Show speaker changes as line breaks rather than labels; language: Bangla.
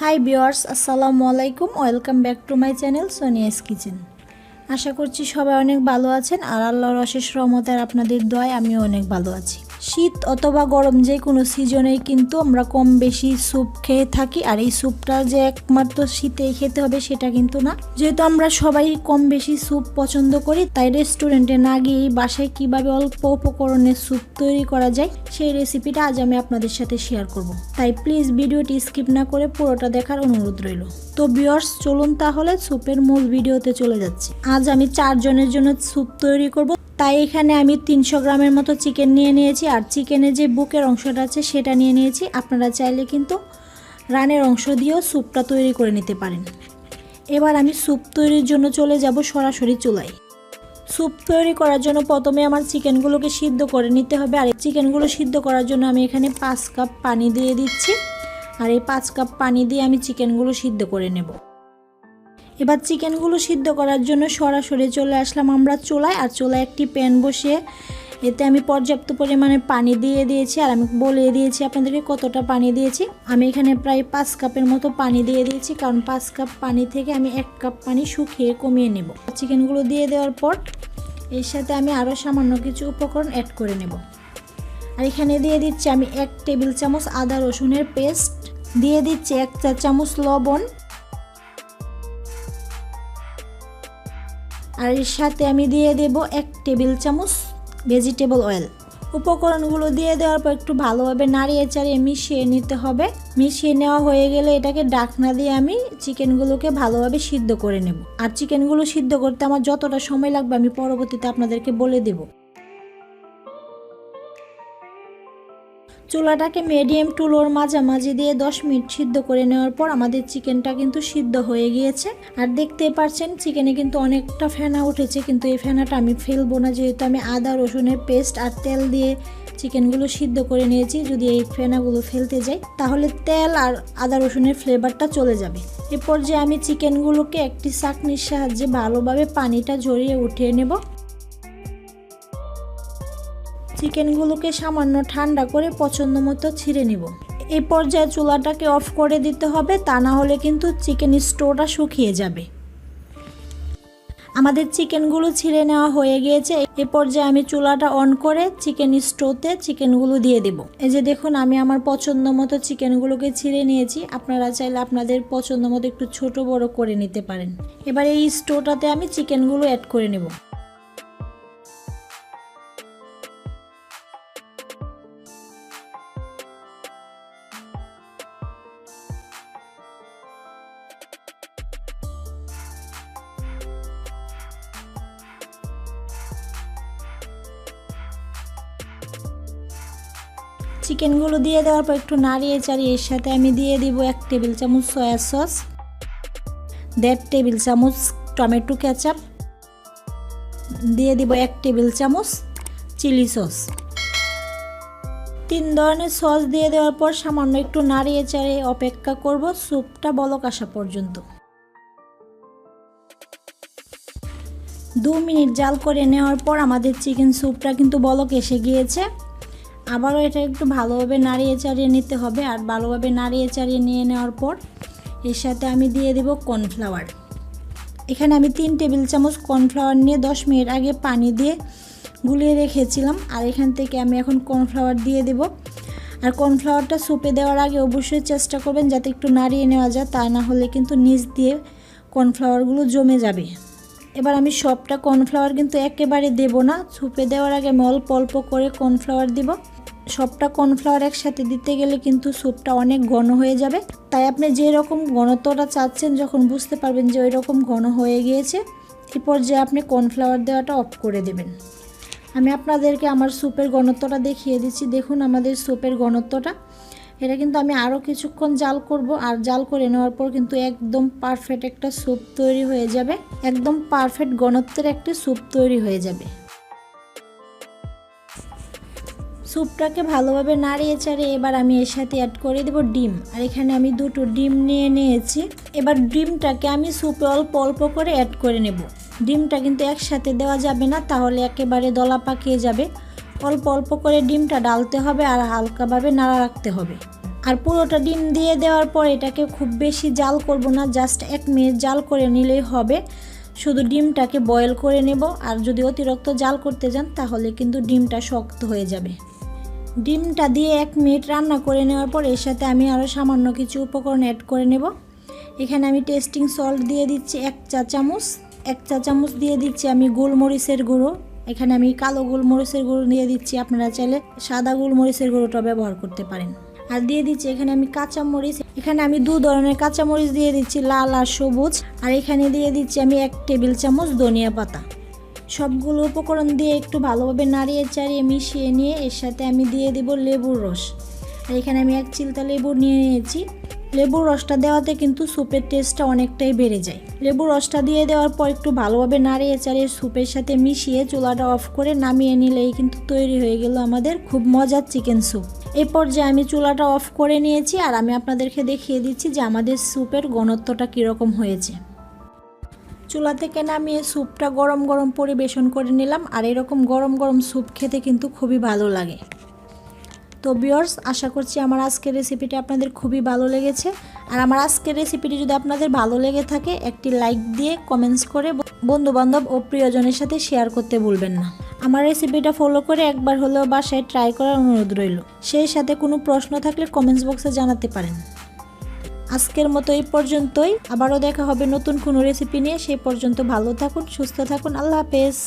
হাই ভিউয়ার্স, আসসালামু আলাইকুম। Welcome back to my channel Sonia's kitchen. আশা করছি সবাই অনেক ভালো আছেন আর আল্লাহর অশেষ রহমতে আর আপনাদের দোয়ায় আমিও অনেক ভালো আছি। শীত অথবা গরম যে কোনো সিজনেই কিন্তু আমরা কম বেশি স্যুপ খেয়ে থাকি, আর এই স্যুপটা যে একমাত্র শীতেই খেতে হবে সেটা কিন্তু না। যেহেতু আমরা সবাই কম বেশি স্যুপ পছন্দ করি, তাই রেস্টুরেন্টে না গিয়ে বাসায় কিভাবে অল্প উপকরণে স্যুপ তৈরি করা যায় সেই রেসিপিটা আজ আমি আপনাদের সাথে শেয়ার করব। তাই প্লিজ ভিডিওটি স্কিপ না করে পুরোটা দেখার অনুরোধ রইল। তো ভিউয়ার্স, চলুন তাহলে স্যুপের মূল ভিডিওতে চলে যাচ্ছি। আজ আমি 4 জনের জন্য স্যুপ তৈরি করব। তাই এখানে আমি 300 গ্রামের মতো চিকেন নিয়ে নিয়েছি, আর চিকেনের যে বুকের অংশটা আছে সেটা নিয়ে নিয়েছি। আপনারা চাইলে কিন্তু রানের অংশ দিয়েও স্যুপটা তৈরি করে নিতে পারেন। এবার আমি স্যুপ তৈরির জন্য চলে যাব সরাসরি চুলায়। স্যুপ তৈরি করার জন্য প্রথমে আমার চিকেনগুলোকে সিদ্ধ করে নিতে হবে, আর চিকেনগুলো সিদ্ধ করার জন্য আমি এখানে 5 কাপ পানি দিয়ে দিচ্ছি, আর এই 5 কাপ পানি দিয়ে আমি চিকেনগুলো সিদ্ধ করে নেব। এবার চিকেনগুলো সিদ্ধ করার জন্য সরাসরি চলে আসলাম আমরা চুলায়, আর চুলায় একটি প্যান বসিয়ে এতে আমি পর্যাপ্ত পরিমাণে পানি দিয়ে দিয়েছি, আর আমি বলে দিয়েছি আপনাদেরকে কতটা পানি দিয়েছি। আমি এখানে প্রায় 5 কাপের মতো পানি দিয়ে দিয়েছি, কারণ 5 কাপ পানি থেকে আমি 1 কাপ পানি শুকিয়ে কমিয়ে নেব। চিকেনগুলো দিয়ে দেওয়ার পর এর সাথে আমি আরও সামান্য কিছু উপকরণ অ্যাড করে নেব। আর এখানে দিয়ে দিচ্ছি আমি 1 টেবিল চামচ আদা রসুনের পেস্ট, দিয়ে দিচ্ছি 1 চা চামচ লবণ, আর এর সাথে আমি দিয়ে দেব 1 টেবিল চামচ ভেজিটেবল অয়েল। উপকরণগুলো দিয়ে দেওয়ার পর একটু ভালোভাবে নাড়িয়ে চাড়িয়ে মিশিয়ে নিতে হবে। মিশিয়ে নেওয়া হয়ে গেলে এটাকে ঢাকনা দিয়ে আমি চিকেনগুলোকে ভালোভাবে সিদ্ধ করে নেব। আর চিকেনগুলো সিদ্ধ করতে আমার যতটা সময় লাগবে আমি পরবর্তীতে আপনাদেরকে বলে দেব। চুলাটাকে মিডিয়াম টু লোর মাঝামাঝি দিয়ে 10 মিনিট সিদ্ধ করে নেওয়ার পর আমাদের চিকেনটা কিন্তু সিদ্ধ হয়ে গিয়েছে। আর দেখতেই পাচ্ছেন চিকেনে কিন্তু অনেকটা ফেনা উঠেছে, কিন্তু এই ফেনাটা আমি ফেলবো না, যেহেতু আমি আদা রসুনের পেস্ট আর তেল দিয়ে চিকেনগুলো সিদ্ধ করে নিয়েছি। যদি এই ফেনাগুলো ফেলতে যাই তাহলে তেল আর আদা রসুনের ফ্লেভারটা চলে যাবে। এরপর যে আমি চিকেনগুলোকে একটি ছাঁকনির সাহায্যে ভালোভাবে পানিটা ঝরিয়ে উঠিয়ে নেব। চিকেনগুলোকে সামান্য ঠান্ডা করে পছন্দ মতো ছিঁড়ে নিব। এই পর্যায়ে চুলাটাকে অফ করে দিতে হবে, তা না হলে কিন্তু চিকেন স্টোটা শুকিয়ে যাবে। আমাদের চিকেনগুলো ছিঁড়ে নেওয়া হয়ে গিয়েছে। এই পর্যায়ে আমি চুলাটা অন করে চিকেন স্টোতে চিকেনগুলো দিয়ে দেব। এই যে দেখুন, আমি আমার পছন্দ মতো চিকেনগুলোকে ছিঁড়ে নিয়েছি। আপনারা চাইলে আপনাদের পছন্দ মতো একটু ছোট বড় করে নিতে পারেন। এবার এই স্টোটাতে আমি চিকেনগুলো অ্যাড করে নেব। চিকেনগুলো দিয়ে দেওয়ার পর একটু নাড়িয়ে চাড়িয়ে এর সাথে আমি দিয়ে দিব 1 টেবিল চামচ সয়া সস, 1.5 টেবিল চামচ টমেটো কেচাপ, দিয়ে দিব 1 টেবিল চামচ চিলি সস। 3 ধরনের সস দিয়ে দেওয়ার পর সামান্য একটু নাড়িয়ে চাড়িয়ে অপেক্ষা করব স্যুপটা বলক আসা পর্যন্ত। 2 মিনিট জাল করে নেওয়ার পর আমাদের চিকেন স্যুপটা কিন্তু বলক এসে গিয়েছে। আবারও এটা একটু ভালোভাবে নাড়িয়ে চাড়িয়ে নিতে হবে। আর ভালোভাবে নাড়িয়ে চাড়িয়ে নিয়ে নেওয়ার পর এর সাথে আমি দিয়ে দেব কর্নফ্লাওয়ার। এখানে আমি 3 টেবিল চামচ কর্নফ্লাওয়ার নিয়ে 10 মিনিট আগে পানি দিয়ে গুলিয়ে রেখেছিলাম, আর এখান থেকে আমি এখন কর্নফ্লাওয়ার দিয়ে দেব। আর কর্নফ্লাওয়ারটা স্যুপে দেওয়ার আগে অবশ্যই চেষ্টা করবেন যাতে একটু নাড়িয়ে নেওয়া যায়, তা না হলে কিন্তু নিচ দিয়ে কর্নফ্লাওয়ারগুলো জমে যাবে। এবার আমি সবটা কর্নফ্লাওয়ার কিন্তু একেবারে দেব না, স্যুপে দেওয়ার আগে আমি অল্প অল্প করে কর্নফ্লাওয়ার দিব। সবটা কর্নফ্লাওয়ার একসাথে দিতে গেলে কিন্তু স্যুপটা অনেক ঘন হয়ে যাবে। তাই আপনি যেরকম ঘনত্বটা চাচ্ছেন যখন বুঝতে পারবেন যে ওই রকম ঘন হয়ে গিয়েছে, এই পর্যায়ে আপনি কর্নফ্লাওয়ার দেওয়াটা অফ করে দেবেন। আমি আপনাদেরকে আমার স্যুপের ঘনত্বটা দেখিয়ে দিচ্ছি। দেখুন আমাদের স্যুপের ঘনত্বটা, এটা কিন্তু আমি আরও কিছুক্ষণ জাল করব। আর জাল করে নেওয়ার পর কিন্তু একদম পারফেক্ট একটা স্যুপ তৈরি হয়ে যাবে, একদম পারফেক্ট ঘনত্বের একটা স্যুপ তৈরি হয়ে যাবে। স্যুপটাকে ভালোভাবে নাড়িয়ে চাড়িয়ে এবার আমি এর সাথে অ্যাড করে দেব ডিম। আর এখানে আমি 2টো ডিম নিয়ে নিয়েছি। এবার ডিমটাকে আমি স্যুপে অল্প অল্প করে অ্যাড করে নেব। ডিমটা কিন্তু একসাথে দেওয়া যাবে না, তাহলে একেবারে দলা পাকিয়ে যাবে। অল্প অল্প করে ডিমটা ডালতে হবে আর হালকাভাবে নাড়া রাখতে হবে। আর পুরোটা ডিম দিয়ে দেওয়ার পর এটাকে খুব বেশি জাল করব না, জাস্ট 1 মিনিট জাল করে নিলেই হবে। শুধু ডিমটাকে বয়েল করে নেব, আর যদি অতিরিক্ত জাল করতে যান তাহলে কিন্তু ডিমটা শক্ত হয়ে যাবে। ডিমটা দিয়ে 1 মিনিট রান্না করে নেওয়ার পর এর সাথে আমি আরও সামান্য কিছু উপকরণ অ্যাড করে নেব। এখানে আমি টেস্টিং সল্ট দিয়ে দিচ্ছি 1 চা চামচ। 1 চা চামচ দিয়ে দিচ্ছি আমি গোলমরিচের গুঁড়ো। এখানে আমি কালো গোলমরিচের গুঁড়ো দিয়ে দিচ্ছি, আপনারা চাইলে সাদা গোলমরিচের গুঁড়োটা ব্যবহার করতে পারেন। আর দিয়ে দিচ্ছি এখানে আমি কাঁচামরিচ। এখানে আমি 2 ধরনের কাঁচামরিচ দিয়ে দিচ্ছি, লাল আর সবুজ। আর এখানে দিয়ে দিচ্ছি আমি 1 টেবিল চামচ ধনিয়া পাতা। সবগুলো উপকরণ দিয়ে একটু ভালোভাবে নাড়িয়ে চাড়িয়ে মিশিয়ে নিয়ে এর সাথে আমি দিয়ে দেব লেবুর রস। আর এখানে আমি 1 চিলতা লেবু নিয়ে নিয়েছি। লেবুর রসটা দেওয়াতে কিন্তু স্যুপের টেস্টটা অনেকটাই বেড়ে যায়। লেবুর রসটা দিয়ে দেওয়ার পর একটু ভালোভাবে নাড়িয়ে চাড়িয়ে স্যুপের সাথে মিশিয়ে চুলাটা অফ করে নামিয়ে নিলেই কিন্তু তৈরি হয়ে গেল আমাদের খুব মজার চিকেন স্যুপ। এই পর্যায়ে আমি চুলাটা অফ করে নিয়েছি, আর আমি আপনাদেরকে দেখিয়ে দিচ্ছি যে আমাদের স্যুপের ঘনত্বটা কীরকম হয়েছে। চুলা থেকে নামিয়ে স্যুপটা গরম গরম পরিবেশন করে নিলাম। আর এরকম গরম গরম স্যুপ খেতে কিন্তু খুবই ভালো লাগে। তো ভিউয়ার্স, আশা করছি আমার আজকের রেসিপিটা আপনাদের খুবই ভালো লেগেছে। আর আমার আজকের রেসিপিটি যদি আপনাদের ভালো লেগে থাকে একটি লাইক দিয়ে কমেন্টস করে বন্ধুবান্ধব ও প্রিয়জনের সাথে শেয়ার করতে ভুলবেন না। আমার রেসিপিটা ফলো করে একবার হলেও বাসায় ট্রাই করার অনুরোধ রইল। সেই সাথে কোনো প্রশ্ন থাকলে কমেন্টস বক্সে জানাতে পারেন। আজকের মতো এই পর্যন্তই, আবারও দেখা হবে নতুন কোনো রেসিপি নিয়ে। সেই পর্যন্ত ভালো থাকুন, সুস্থ থাকুন, আল্লাহ হাফেজ।